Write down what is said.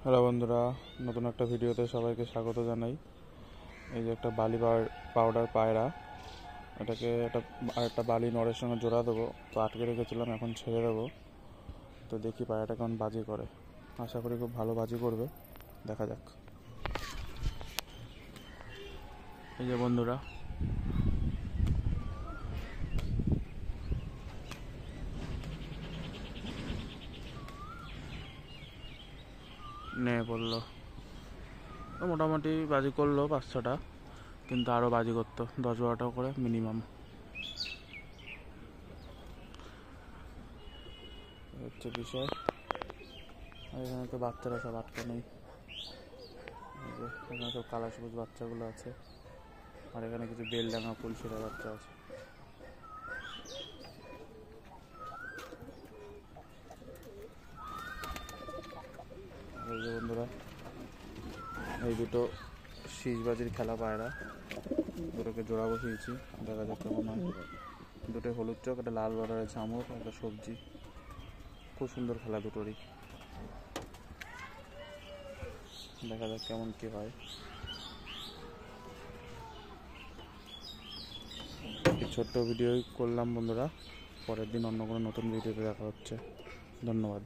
Hello বন্ধুরা, নতুন একটা ভিডিওতে সবাইকে স্বাগত জানাই। এই যে একটা বালি পাউডার পায়রা, এটাকে একটা বালি নড়ের সঙ্গে জোড়া দেবো। তো আটকে রেখেছিলাম, এখন ছেড়ে দেবো। তো দেখি পায়রাটা কেমন বাজি করে। আশা করি খুব ভালো বাজি করবে, দেখা যাক। এই যে বন্ধুরা, নেমে পড়লো। তো মোটামুটি বাজি করলো 5-6টা, কিন্তু আরও বাজি করতো 10-12টা করে মিনিমাম। হচ্ছে বিষয়। আর এখানে তো বাচ্চারা সব আটকে নেই, এখানে সব কালা সবুজ বাচ্চাগুলো আছে, আর এখানে কিছু বেলডাঙা ফুলশিরা বাচ্চা আছে। এই যে বন্ধুরা, এই দুটো শীষবাজির খেলা পায়রা, দুটোকে জোড়া বসিয়েছি, দেখা যাক কেমন হয়। দুটো হলুদ চোখ, একটা লাল বর্ডারের ঝামর, একটা সবজি। খুব সুন্দর খেলা দুটোরই, দেখা যাক কেমন কি হয়। এই ছোট্ট ভিডিও করলাম বন্ধুরা, পরের দিন অন্য কোনো নতুন ভিডিওতে দেখা হচ্ছে। ধন্যবাদ।